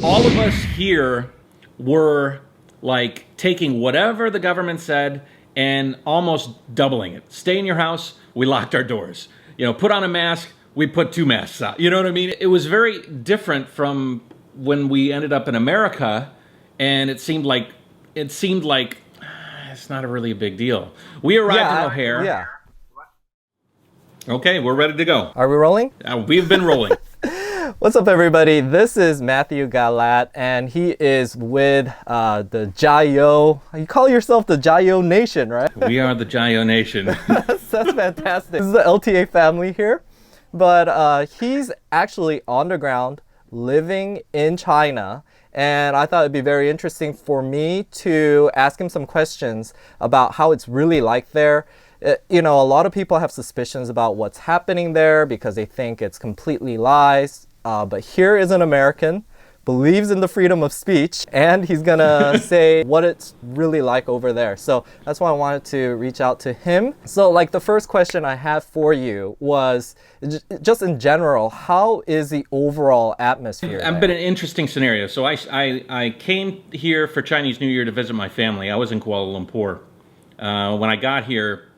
All of us here were like taking whatever the government said and almost doubling it. Stay in your house, we locked our doors. Put on a mask, we put 2 masks out. You know what I mean? It was very different from when we ended up in America, and it seemed like it's not really a big deal. We arrived in O'Hare. Yeah. Okay, we're ready to go. Are we rolling? We've been rolling. What's up, everybody? This is Matthew Galat, and he is with the Jiayou. You call yourself the Jiayou Nation, right? We are the Jiayou Nation. That's fantastic. This is the LTA family here, but he's actually on the ground, living in China, and I thought it'd be very interesting for me to ask him some questions about how it's really like there. A lot of people have suspicions about what's happening there because they think it's completely lies. But here is an American, believes in the freedom of speech, and he's gonna say what it's really like over there. So that's why I wanted to reach out to him. So the first question I have for you was, just in general, how is the overall atmosphere? It's been an interesting scenario. So I came here for Chinese New Year to visit my family. I was in Kuala Lumpur. When I got here,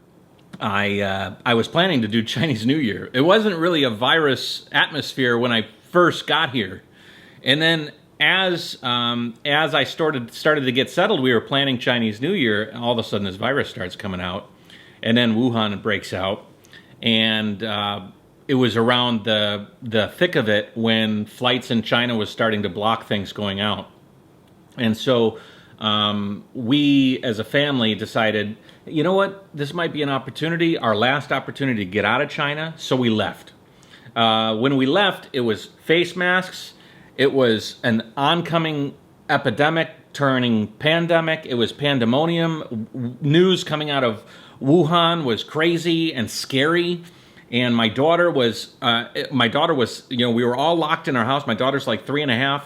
I was planning to do Chinese New Year. It wasn't really a virus atmosphere when I first got here, and then as I started to get settled, we were planning Chinese New Year. All of a sudden, this virus starts coming out, and then Wuhan breaks out, and it was around the thick of it when flights in China was starting to block things going out, and so we as a family decided, you know what, this might be an opportunity, our last opportunity to get out of China, so we left. When we left, it was face masks, it was an oncoming epidemic turning pandemic, it was pandemonium. News coming out of Wuhan was crazy and scary, and my daughter was, we were all locked in our house. My daughter's like 3.5,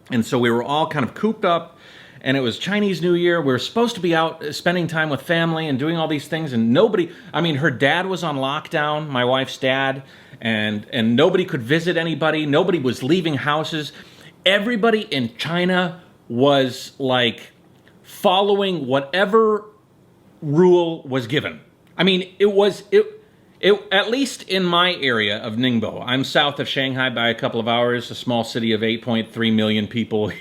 and so we were all kind of cooped up. And it was Chinese New Year. We were supposed to be out spending time with family and doing all these things. And her dad was on lockdown, my wife's dad, and nobody could visit anybody. Nobody was leaving houses. Everybody in China was following whatever rule was given. At least in my area of Ningbo. I'm south of Shanghai by a couple of hours, a small city of 8.3 million people,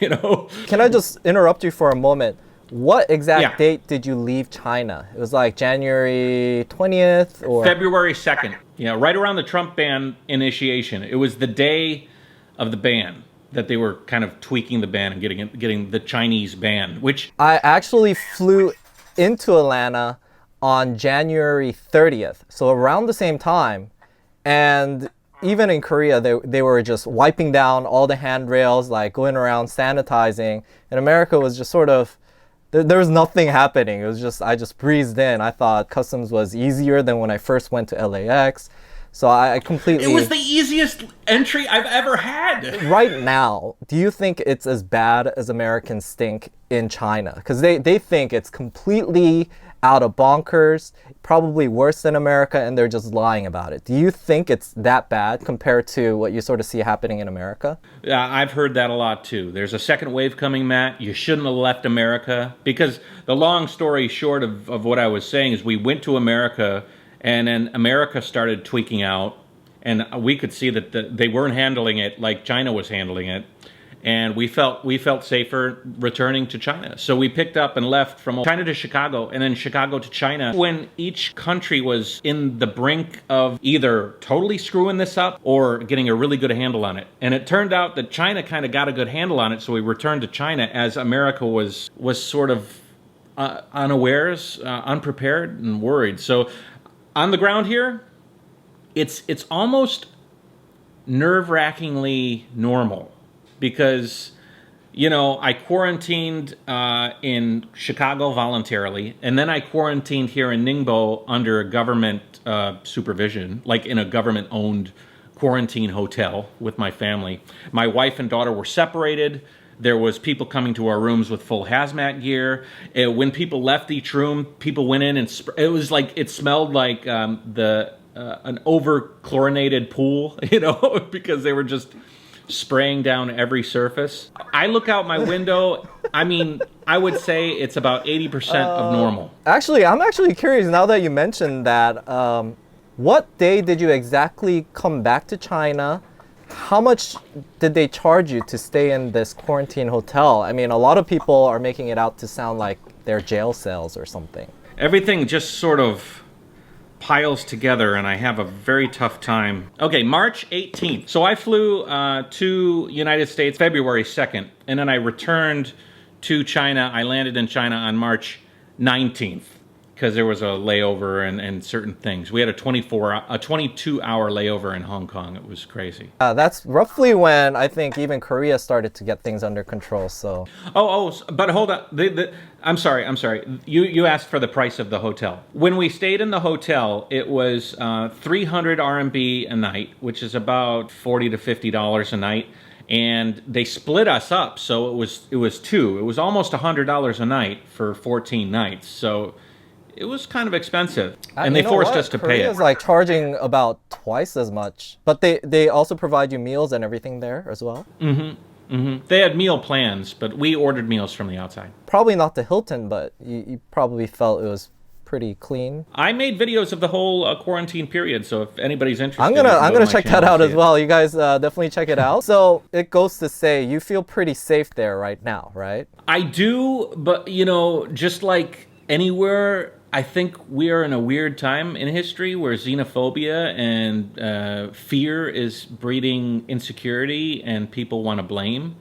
Can I just interrupt you for a moment? What exact date did you leave China? It was January 20th or? February 2nd. Right around the Trump ban initiation. It was the day of the ban that they were kind of tweaking the ban and getting the Chinese ban, which... I actually flew into Atlanta on January 30th, so around the same time, and even in Korea, they were just wiping down all the handrails, going around sanitizing. And America was just sort of, there was nothing happening. It was just, I just breezed in. I thought customs was easier than when I first went to LAX. So I completely... It was the easiest entry I've ever had. Right now, do you think it's as bad as Americans think in China? Because they think it's completely out of bonkers, probably worse than America, and they're just lying about it. Do you think it's that bad compared to what you sort of see happening in America? Yeah, I've heard that a lot too. There's a second wave coming, Matt. You shouldn't have left America, because the long story short of what I was saying is we went to America, and then America started tweaking out, and we could see that they weren't handling it like China was handling it. And we felt safer returning to China. So we picked up and left from China to Chicago, and then Chicago to China, when each country was in the brink of either totally screwing this up or getting a really good handle on it. And it turned out that China kind of got a good handle on it, so we returned to China as America was sort of unawares, unprepared and worried. So on the ground here, it's almost nerve-wrackingly normal. Because, I quarantined in Chicago voluntarily, and then I quarantined here in Ningbo under government supervision, in a government-owned quarantine hotel with my family. My wife and daughter were separated. There was people coming to our rooms with full hazmat gear. When people left each room, people went in and it smelled like an over-chlorinated pool, because they were just spraying down every surface. I look out my window. I mean, I would say it's about 80% of normal. Actually, I'm actually curious now that you mentioned that. What day did you exactly come back to China? How much did they charge you to stay in this quarantine hotel? I mean, a lot of people are making it out to sound like they're jail cells or something. Everything just sort of piles together, and I have a very tough time. Okay, March 18th. So I flew to United States February 2nd, and then I returned to China. I landed in China on March 19th because there was a layover and certain things. We had a 22-hour layover in Hong Kong. It was crazy. That's roughly when I think even Korea started to get things under control. So But hold on. I'm sorry. You asked for the price of the hotel. When we stayed in the hotel, it was 300 RMB a night, which is about $40 to $50 a night. And they split us up, so it was two. It was almost $100 a night for 14 nights. So it was kind of expensive, and they forced us to pay it. Korea's like charging about twice as much, but they also provide you meals and everything there as well. They had meal plans, but we ordered meals from the outside. Probably not the Hilton, but you probably felt it was pretty clean. I made videos of the whole quarantine period, so if anybody's interested, I'm gonna check that out as well. You guys definitely check it out. So it goes to say you feel pretty safe there right now, right? I do, but just like anywhere, I think we are in a weird time in history where xenophobia and fear is breeding insecurity and people want to blame.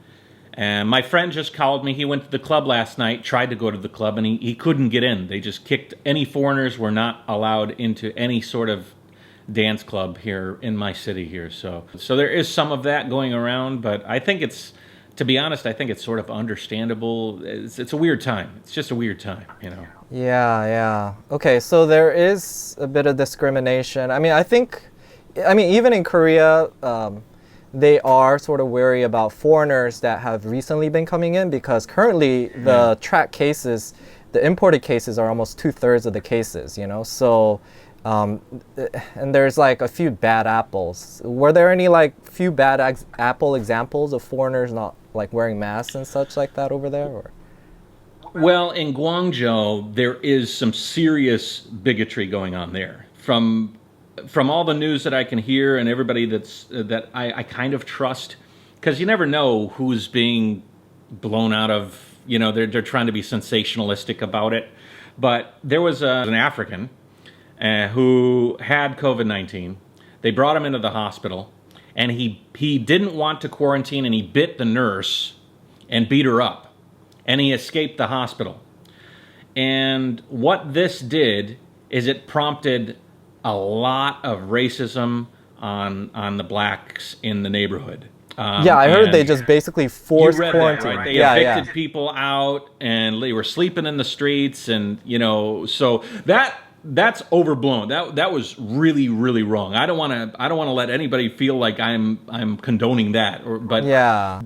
And my friend just called me. He went to the club last night, tried to go to the club, and he couldn't get in. They just kicked any foreigners were not allowed into any sort of dance club here in my city here. So there is some of that going around, but I think to be honest, I think it's sort of understandable. It's a weird time. It's just a weird time, Yeah. Okay, so there is a bit of discrimination. I mean, even in Korea, they are sort of wary about foreigners that have recently been coming in because currently the track cases, the imported cases are almost 2/3 of the cases, So, and there's like a few bad apples. Were there any like few bad apple examples of foreigners not like wearing masks and such like that over there? Or? Well, in Guangzhou, there is some serious bigotry going on there. From all the news that I can hear and everybody that I kind of trust, because you never know who's being blown out of, they're trying to be sensationalistic about it. But there was an African who had COVID-19. They brought him into the hospital, and he didn't want to quarantine, and he bit the nurse and beat her up. And he escaped the hospital. And what this did is it prompted a lot of racism on the blacks in the neighborhood. I heard they just basically forced quarantine. That, right? They evicted people out, and they were sleeping in the streets, and so that's overblown. That was really, really wrong. I don't want to let anybody feel like I'm condoning that.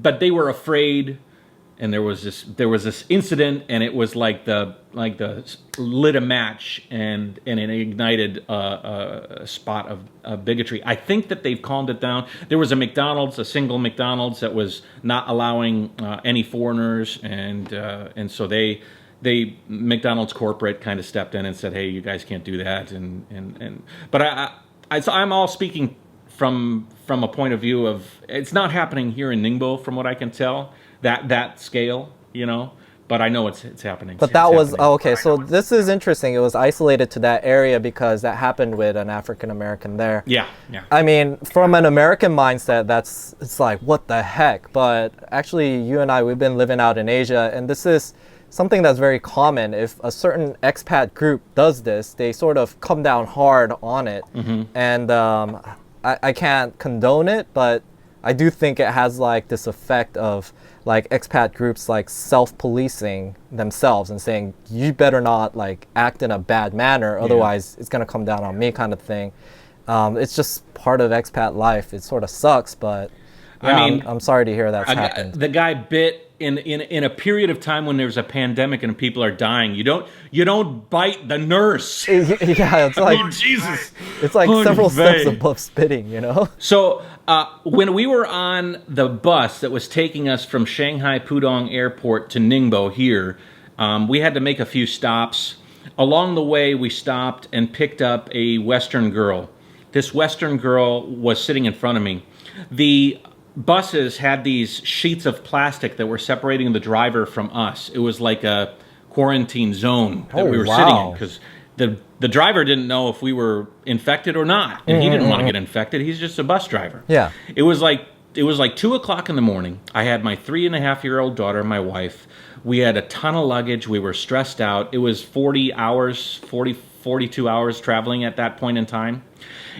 But they were afraid. And there was this incident, and it was like the lit a match, and it ignited a spot of bigotry. I think that they've calmed it down. There was a single McDonald's that was not allowing any foreigners, and so McDonald's corporate kind of stepped in and said, "Hey, you guys can't do that." But I'm all speaking from a point of view of it's not happening here in Ningbo, from what I can tell. That scale, but I know it's happening. But that was okay. So this is interesting. It was isolated to that area because that happened with an African American there. Yeah. I mean, from an American mindset, it's like what the heck. But actually, you and I, we've been living out in Asia, and this is something that's very common. If a certain expat group does this, they sort of come down hard on it, and I can't condone it, but I do think it has like this effect of like expat groups like self-policing themselves and saying you better not like act in a bad manner, otherwise it's gonna come down on me kind of thing. It's just part of expat life. It sort of sucks, but I'm sorry to hear that's happened. The guy bit in a period of time when there's a pandemic and people are dying, you don't bite the nurse. Yeah, it's like Jesus. it's like Oy several steps vey. above spitting, you know? So when we were on the bus that was taking us from Shanghai Pudong Airport to Ningbo here, we had to make a few stops. Along the way, we stopped and picked up a Western girl. This Western girl was sitting in front of me. The buses had these sheets of plastic that were separating the driver from us. It was like a quarantine zone that we were sitting in, because the driver didn't know if we were infected or not, and he didn't want to get infected. He's just a bus driver. Yeah. It was like 2:00 in the morning. I had my 3.5-year-old daughter, my wife. We had a ton of luggage. We were stressed out. It was 42 hours traveling at that point in time.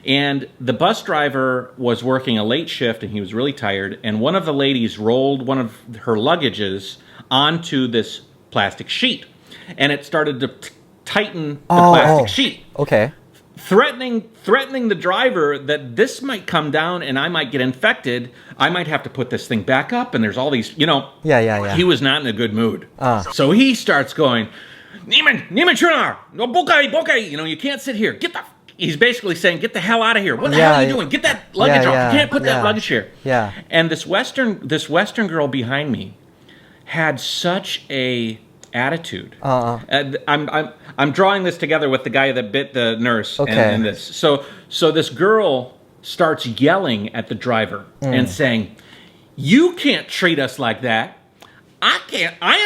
And the bus driver was working a late shift, and he was really tired. And one of the ladies rolled one of her luggages onto this plastic sheet, and it started to tighten the plastic sheet, Okay. threatening the driver that this might come down and I might get infected. I might have to put this thing back up, and there's all these, Yeah. He was not in a good mood. So he starts going, Nieman Chunar, no bokai, you can't sit here. He's basically saying, get the hell out of here. What the hell are you doing? Get that luggage off. You can't put that luggage here. Yeah. And this Western girl behind me had such a attitude. I'm drawing this together with the guy that bit the nurse and this. So this girl starts yelling at the driver and saying, "You can't treat us like that. I can't. I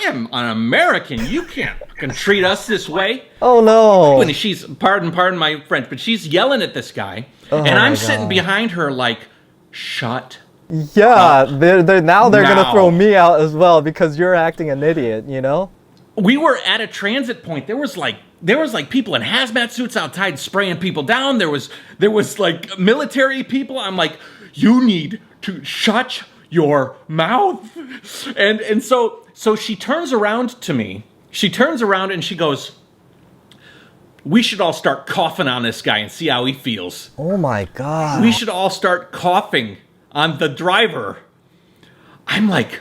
am an American. You can't fucking treat us this way." Oh no. When she's pardon my French, but she's yelling at this guy, and I'm sitting behind her like, "Shut." Yeah, they're gonna Now. throw me out as well because you're acting an idiot, you know? We were at a transit point. There was like people in hazmat suits outside spraying people down. There was like military people. I'm like, you need to shut your mouth. And so she turns around to me. She turns around and she goes, "We should all start coughing on this guy and see how he feels. Oh my god. We should all start coughing on the driver." I'm like,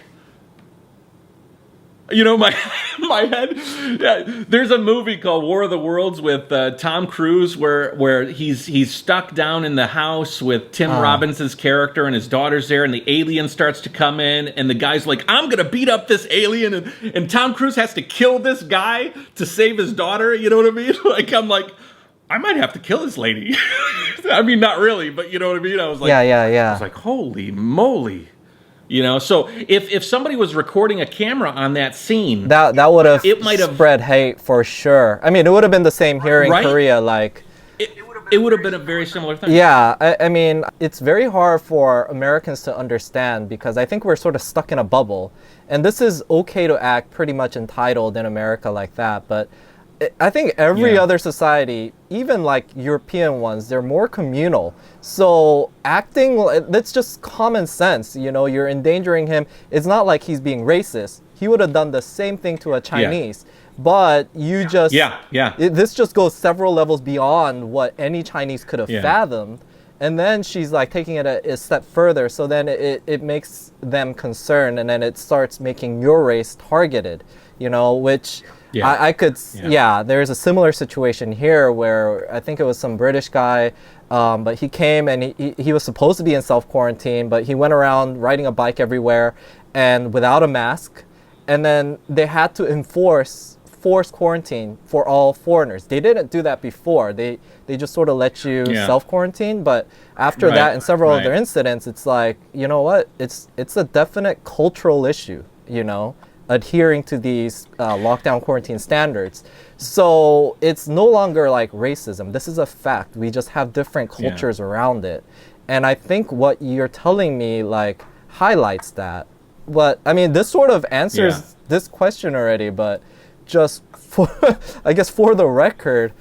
my head. There's a movie called War of the Worlds with Tom Cruise where he's stuck down in the house with Tim Robbins' character, and his daughter's there, and the alien starts to come in, and the guy's like, "I'm gonna beat up this alien," and Tom Cruise has to kill this guy to save his daughter. You know what I mean? I'm like, I might have to kill this lady. I mean, not really, but you know what I mean? I was like, Yeah. I was like, holy moly. So if somebody was recording a camera on that scene, That would have It might have- spread hate for sure. I mean, it would have been the same here in Right? Korea, like it would have been a very similar thing. yeah, I mean, it's very hard for Americans to understand because I think we're sort of stuck in a bubble. And this is okay to act pretty much entitled in America like that, but I think every Yeah. other society, even like European ones, they're more communal. So acting, that's just common sense. You're endangering him. It's not like he's being racist. He would have done the same thing to a Chinese. But you just, Yeah. this just goes several levels beyond what any Chinese could have Yeah. fathomed. And then she's like taking it a step further. So then it makes them concerned, and then it starts making your race targeted, which Yeah. I could, there's a similar situation here where I think it was some British guy, but he came and he was supposed to be in self-quarantine, but he went around riding a bike everywhere and without a mask. And then they had to enforce forced quarantine for all foreigners. They didn't do that before. They just sort of let you self-quarantine, but after that and several other incidents, it's like, you know what? It's a definite cultural issue, adhering to these lockdown quarantine standards. So it's no longer like racism. This is a fact. We just have different cultures around it. And I think what you're telling me like highlights that. But I mean, this sort of answers this question already, but just for, I guess for the record,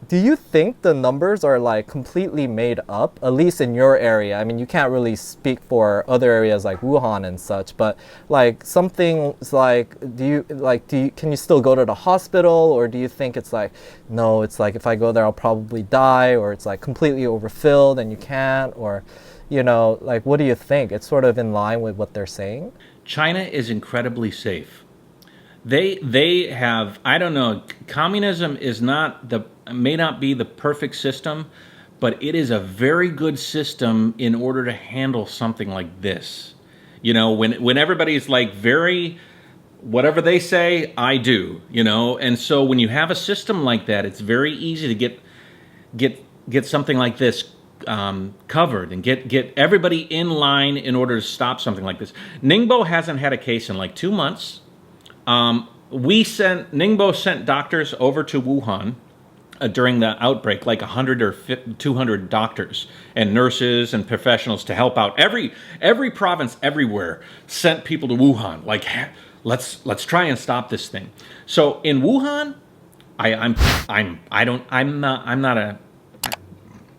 do you think the numbers are like completely made up, at least in your area? I mean, you can't really speak for other areas like Wuhan and such, but like something like, can you still go to the hospital, or do you think it's like, no, it's like if I go there, I'll probably die, or it's like completely overfilled and you can't, or, like, what do you think? It's sort of in line with what they're saying. China is incredibly safe. They have, I don't know, communism is not the may not be the perfect system, but it is a very good system in order to handle something like this. When everybody's like very whatever they say, I do, and so when you have a system like that, it's very easy to get something like this covered and get everybody in line in order to stop something like this. Ningbo hasn't had a case in like 2 months. Ningbo sent doctors over to Wuhan during the outbreak, like 100 or 200 doctors and nurses and professionals to help out. Every province everywhere sent people to Wuhan. Like, let's try and stop this thing. So in Wuhan,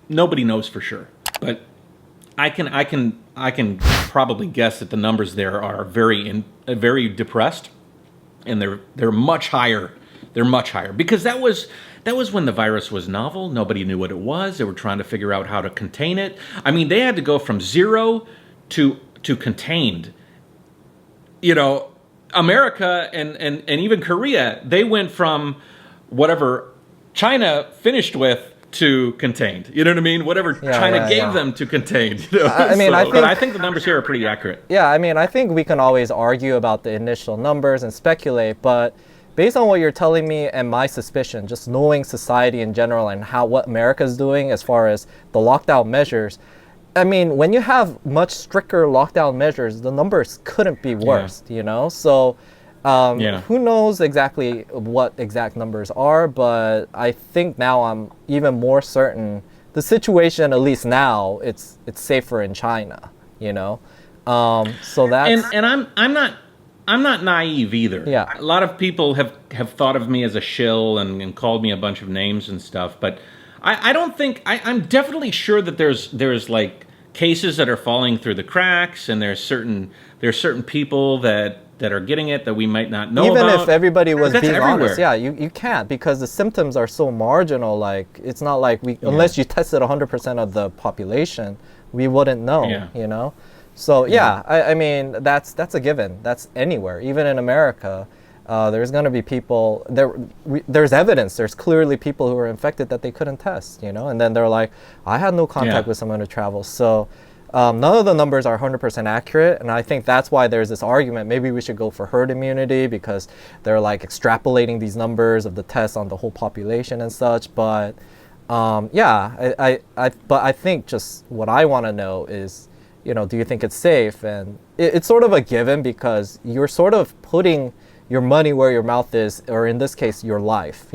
nobody knows for sure, but I can probably guess that the numbers there are very depressed, and they're much higher. They're much higher because that was when the virus was novel. Nobody knew what it was. They were trying to figure out how to contain it. I mean, they had to go from 0 to contained. America and even Korea, they went from whatever China finished with to contained. You know what I mean? Whatever China gave them to contained. But I think the numbers here are pretty accurate. Yeah, I think we can always argue about the initial numbers and speculate, but based on what you're telling me and my suspicion, just knowing society in general and what America's doing as far as the lockdown measures, when you have much stricter lockdown measures, the numbers couldn't be worse, So who knows exactly what exact numbers are, but I think now I'm even more certain the situation, at least now, it's safer in China, So that's... And I'm not naive either. Yeah. A lot of people have thought of me as a shill and called me a bunch of names and stuff, but I don't think I'm definitely sure that there's like cases that are falling through the cracks, and there's certain people that are getting it that we might not know Even about. if everybody was being everywhere. honest, you can't, because the symptoms are so marginal. Like, it's not like unless you tested 100% of the population, we wouldn't know, So that's a given. That's anywhere, even in America. There's going to be people there's evidence. There's clearly people who are infected that they couldn't test, and then they're like, I had no contact with someone who travels. So none of the numbers are 100% accurate, and I think that's why there's this argument. Maybe we should go for herd immunity, because they're like extrapolating these numbers of the tests on the whole population and such. But but I think just what I want to know is, do you think it's safe? And it's sort of a given, because you're sort of putting your money where your mouth is, or in this case, your life,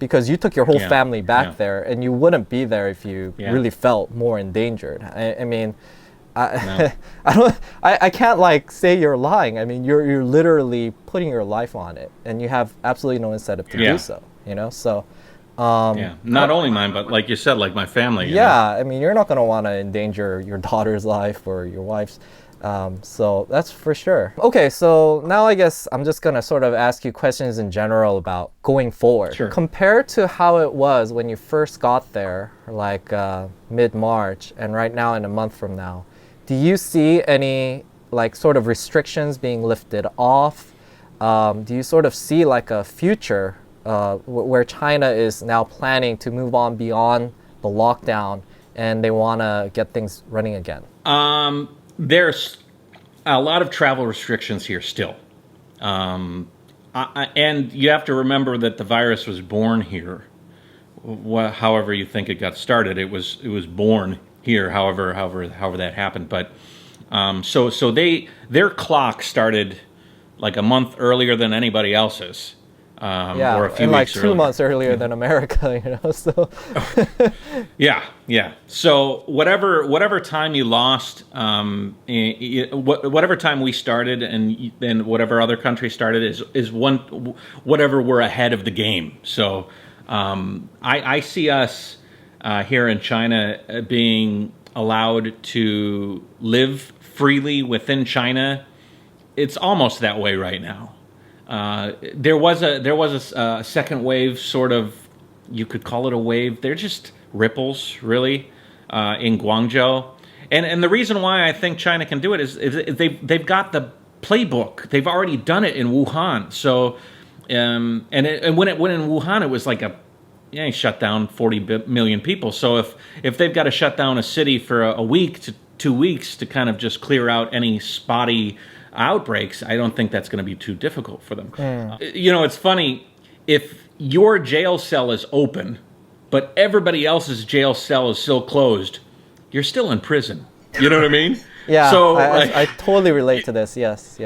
because you took your whole family back there, and you wouldn't be there if you really felt more endangered. I can't like say you're lying. You're literally putting your life on it, and you have absolutely no incentive to do so, So not only mine, but like you said, like my family. You're not going to want to endanger your daughter's life or your wife's. So that's for sure. Okay, so now I guess I'm just going to sort of ask you questions in general about going forward. Sure. Compared to how it was when you first got there, like mid-March, and right now in a month from now, do you see any like sort of restrictions being lifted off? Do you sort of see like a future where China is now planning to move on beyond the lockdown, and they want to get things running again? There's a lot of travel restrictions here still. And you have to remember that the virus was born here. However you think it got started, it was born here, however that happened. But so their clock started like a month earlier than anybody else's. Or a few and like weeks 2 earlier. months earlier than America, So Yeah. So whatever time you lost, whatever time we started, and then whatever other country started is whatever we're ahead of the game. So I see us here in China being allowed to live freely within China. It's almost that way right now. There was a second wave, sort of, you could call it a wave. They're just ripples, really, in Guangzhou. And the reason why I think China can do it is they've got the playbook. They've already done it in Wuhan. So, and when in Wuhan, it was like you shut down 40 million people. So if they've got to shut down a city for a week to 2 weeks to kind of just clear out any spotty outbreaks, I don't think that's going to be too difficult for them. It's funny, if your jail cell is open, but everybody else's jail cell is still closed, you're still in prison. You know what I mean? Yeah, So I totally relate to this. Yes.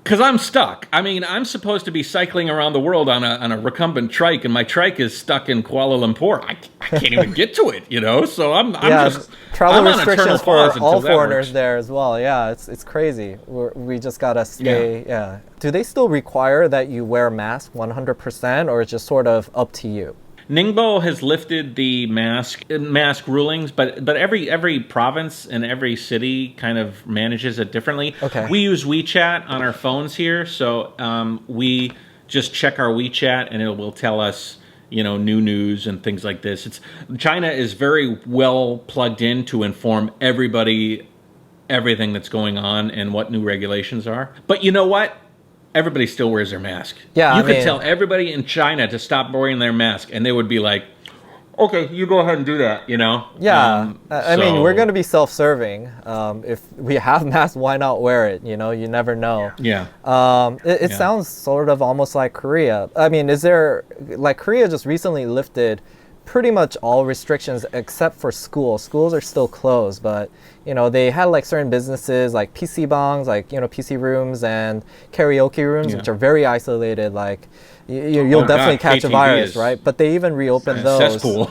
because I'm stuck. I mean, I'm supposed to be cycling around the world on a recumbent trike, and my trike is stuck in Kuala Lumpur. I can't even get to it, So I'm just travel I'm on eternal restrictions pause for all until that foreigners works. there as well. Yeah, it's crazy. We just gotta stay. Yeah. Do they still require that you wear a mask 100%, or it's just sort of up to you? Ningbo has lifted the mask rulings, but every province and every city kind of manages it differently. Okay. We use WeChat on our phones here, so we just check our WeChat and it will tell us, new news and things like this. China is very well plugged in to inform everybody everything that's going on and what new regulations are. But you know what? Everybody still wears their mask. Yeah, you I could mean- tell everybody in China to stop wearing their mask, and they would be like, "Okay, you go ahead and do that." Yeah, I mean, so- we're going to be self-serving. If we have masks, why not wear it? You never know. Yeah. It sounds sort of almost like Korea. I mean, Korea just recently lifted pretty much all restrictions except for schools. Schools are still closed, but they had like certain businesses like PC bongs, like PC rooms and karaoke rooms, which are very isolated. Like you'll definitely catch a KTV virus, is right? But they even reopened those. Cesspool.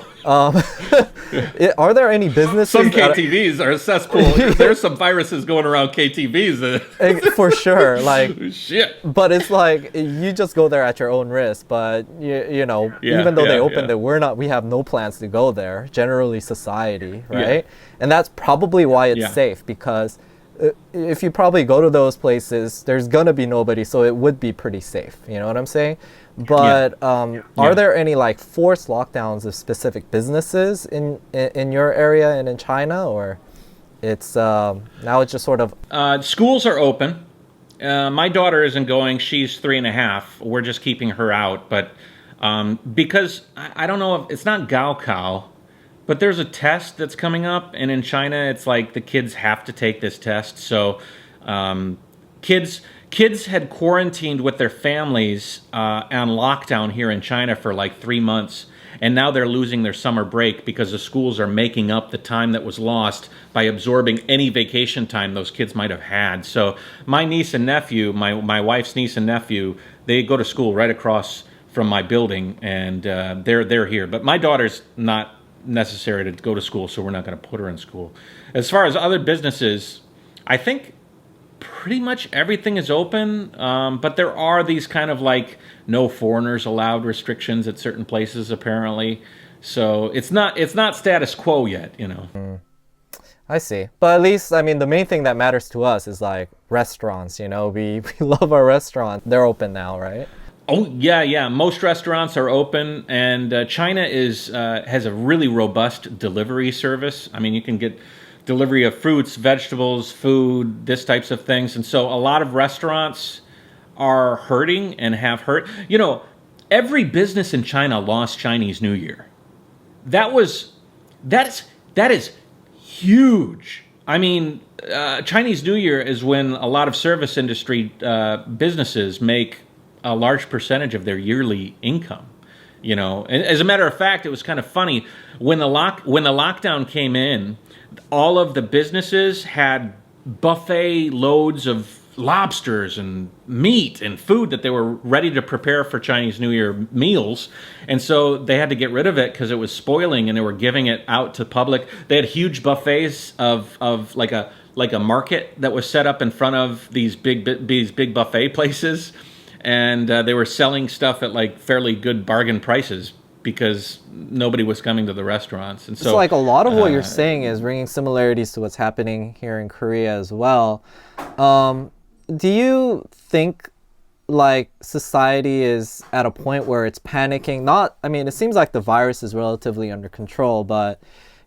Are there any businesses? Some that- KTVs are a cesspool. There's some viruses going around KTVs. For sure, like. Shit. But it's like you just go there at your own risk. But even though they opened it, we have no plans to go there. Generally, society, right? And that's probably why it's safe, because if you probably go to those places, there's gonna be nobody, so it would be pretty safe. You know what I'm saying? But are there any like forced lockdowns of specific businesses in your area and in China, or it's now it's just sort of Schools are open. My daughter isn't going. She's 3.5. We're just keeping her out. But because I don't know if it's not Gaokao, but there's a test that's coming up. And in China, it's like the kids have to take this test. So kids had quarantined with their families on lockdown here in China for like 3 months. And now they're losing their summer break because the schools are making up the time that was lost by absorbing any vacation time those kids might have had. So my niece and nephew, my wife's niece and nephew, they go to school right across from my building, and they're here. But my daughter's not necessary to go to school, so we're not going to put her in school. As far as other businesses, I think pretty much everything is open, but there are these kind of like no foreigners allowed restrictions at certain places apparently. So it's not status quo yet, I see. But at least, I mean, the main thing that matters to us is like restaurants, we love our restaurants. They're open now, right? Oh yeah. Most restaurants are open, and China has a really robust delivery service. I mean, you can get delivery of fruits, vegetables, food, this types of things, and so a lot of restaurants are hurting and have hurt. Every business in China lost Chinese New Year. That is huge. I mean, Chinese New Year is when a lot of service industry businesses make a large percentage of their yearly income. And as a matter of fact, it was kind of funny when the lockdown came in. All of the businesses had buffet loads of lobsters and meat and food that they were ready to prepare for Chinese New Year meals. And so they had to get rid of it because it was spoiling, and they were giving it out to public. They had huge buffets of like a market that was set up in front of these big buffet places. And they were selling stuff at like fairly good bargain prices because nobody was coming to the restaurants. And so it's like a lot of what you're saying is bringing similarities to what's happening here in Korea as well. Do you think like society is at a point where it's panicking? It seems like the virus is relatively under control, but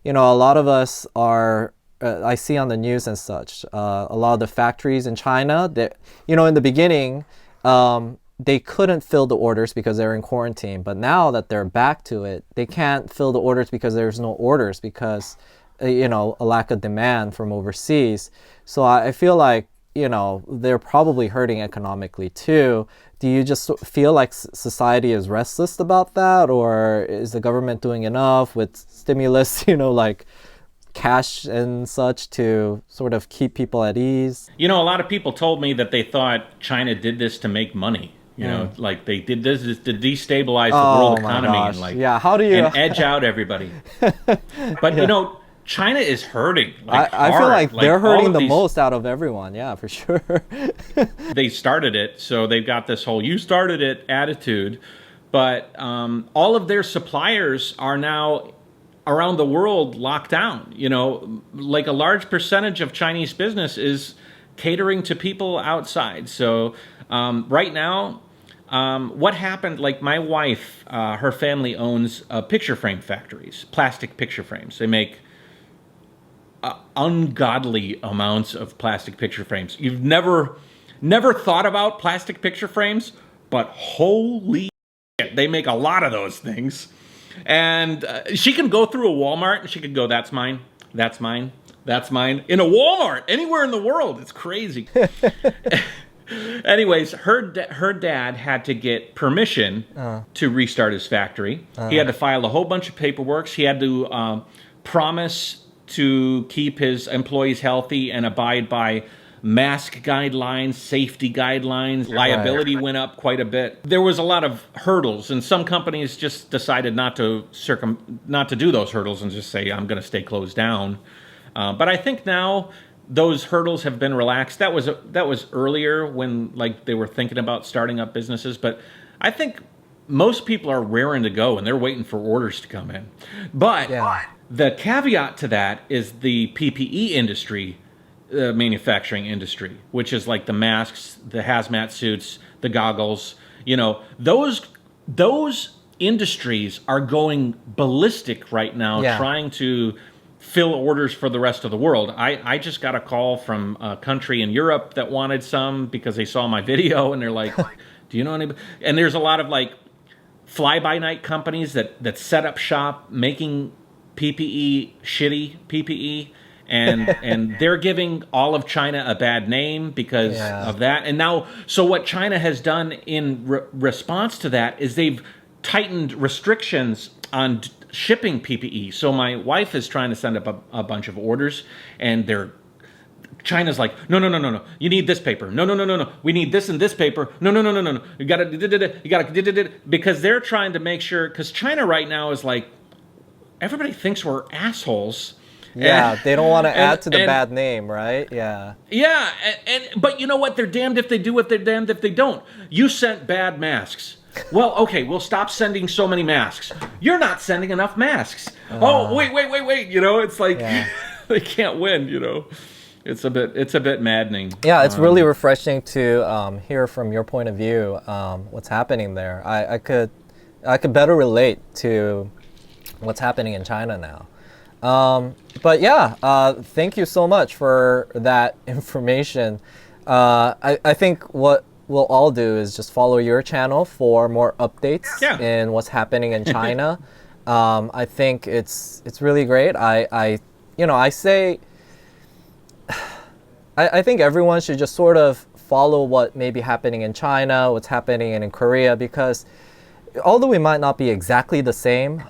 a lot of us are I see on the news and such, a lot of the factories in China, that, you know, in the beginning, they couldn't fill the orders because they were in quarantine. But now that they're back to it, they can't fill the orders because there's no orders because, you know, a lack of demand from overseas. So I feel like, you know, they're probably hurting economically too. Do you just feel like society is restless about that, or is the government doing enough with stimulus, you know, like cash and such to sort of keep people at ease? You know, a lot of people told me that they thought China did this to make money. You know, like they did this to destabilize the world economy and like how do you and edge out everybody. But you know, China is hurting. Like, I feel like they're hurting the these, most out of everyone. Yeah, for sure. They started it, so they've got this whole "you started it" attitude. But all of their suppliers are now around the world locked down. You know, like a large percentage of Chinese business is catering to people outside. So right now, what happened, like my wife, her family owns picture frame factories, plastic picture frames. They make ungodly amounts of plastic picture frames. You've never thought about plastic picture frames, but holy shit, they make a lot of those things. And she can go through a Walmart and she could go, that's mine, that's mine, that's mine. In a Walmart, anywhere in the world. It's crazy. Anyways, her dad had to get permission to restart his factory. He had to file a whole bunch of paperwork. He had to promise to keep his employees healthy and abide by mask guidelines, safety guidelines. Liability went up quite a bit. There was a lot of hurdles, and some companies just decided not to do those hurdles and just say, I'm going to stay closed down. But I think now those hurdles have been relaxed. That was earlier when like they were thinking about starting up businesses, but I think most people are raring to go and they're waiting for orders to come in. But the caveat to that is the PPE industry, manufacturing industry, which is like the masks, the hazmat suits, the goggles. You know, those industries are going ballistic right now, trying to fill orders for the rest of the world. I just got a call from a country in Europe that wanted some because they saw my video and they're like, do you know anybody? And there's a lot of like fly-by-night companies that set up shop making PPE, shitty PPE, and they're giving all of China a bad name because of that. And now, so what China has done in response to that is they've tightened restrictions on shipping PPE. So my wife is trying to send up a bunch of orders, and China's like, no. You need this paper. No. We need this and this paper. No. You gotta, because they're trying to make sure, because China right now is like, everybody thinks we're assholes. Yeah, they don't want to add to the bad name, right? Yeah. Yeah, but you know what? They're damned if they do it, they're damned if they don't. You sent bad masks. Well, okay, we'll stop sending so many masks. You're not sending enough masks. Oh, wait. You know, it's like they can't win, you know. It's a bit maddening. Yeah, it's really refreshing to hear from your point of view what's happening there. I could better relate to what's happening in China now. But yeah, thank you so much for that information. I think what we'll all do is just follow your channel for more updates in what's happening in China. I think it's really great. I think everyone should just sort of follow what may be happening in China, what's happening in Korea, because although we might not be exactly the same,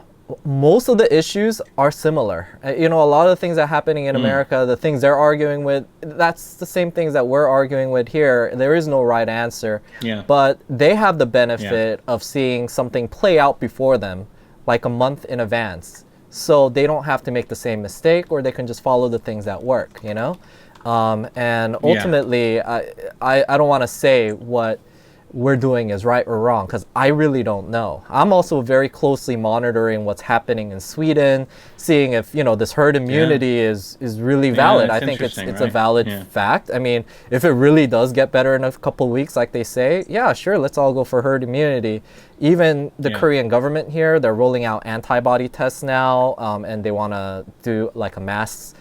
most of the issues are similar. You know, a lot of the things that are happening in America, the things they're arguing with, that's the same things that we're arguing with here. There is no right answer. Yeah. But they have the benefit of seeing something play out before them, like a month in advance. So they don't have to make the same mistake, or they can just follow the things that work, you know? And ultimately, I don't want to say what we're doing is right or wrong, because I really don't know. I'm also very closely monitoring what's happening in Sweden, seeing if, you know, this herd immunity is really valid. I think it's a valid fact. I mean, if it really does get better in a couple of weeks, like they say, yeah, sure, let's all go for herd immunity. Even the Korean government here, they're rolling out antibody tests now, and they want to do like a mass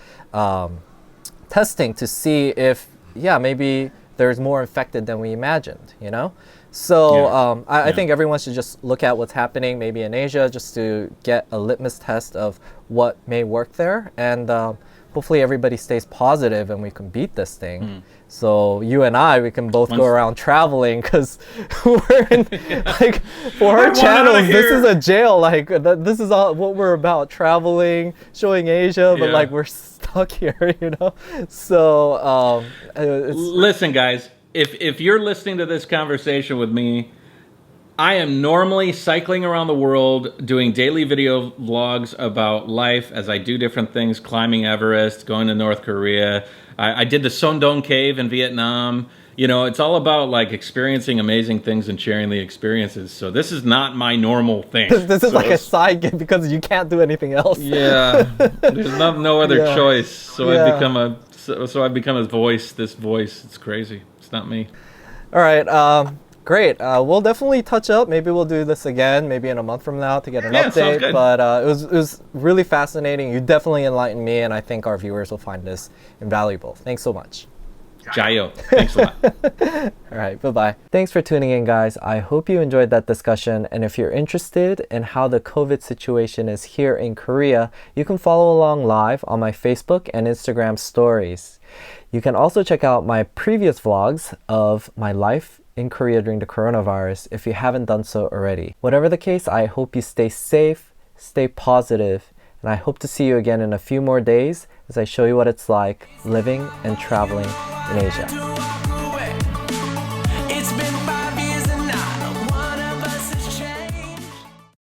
testing to see if, yeah, maybe there's more infected than we imagined, you know? So I think everyone should just look at what's happening maybe in Asia just to get a litmus test of what may work there. And hopefully everybody stays positive and we can beat this thing. So you and I, we can both go around traveling because we're in, like, for our channels, this is a jail. Like, this is all what we're about, traveling, showing Asia, but like we're stuck here, you know? So listen, guys, if you're listening to this conversation with me, I am normally cycling around the world doing daily video vlogs about life as I do different things, climbing Everest, going to North Korea. I did the Son Doong Cave in Vietnam. You know, it's all about like experiencing amazing things and sharing the experiences. So this is not my normal thing. This is like a side gig because you can't do anything else. Yeah, there's no other choice. So I've become a voice. This voice, it's crazy. It's not me. All right. Great. We'll definitely touch up. Maybe we'll do this again, maybe in a month from now to get an update. Good. But it was really fascinating. You definitely enlightened me, and I think our viewers will find this invaluable. Thanks so much. Jayo. Thanks a lot. All right. Bye-bye. Thanks for tuning in, guys. I hope you enjoyed that discussion. And if you're interested in how the COVID situation is here in Korea, you can follow along live on my Facebook and Instagram stories. You can also check out my previous vlogs of my life in Korea during the coronavirus if you haven't done so already. Whatever the case, I hope you stay safe, stay positive, and I hope to see you again in a few more days as I show you what it's like living and traveling in Asia.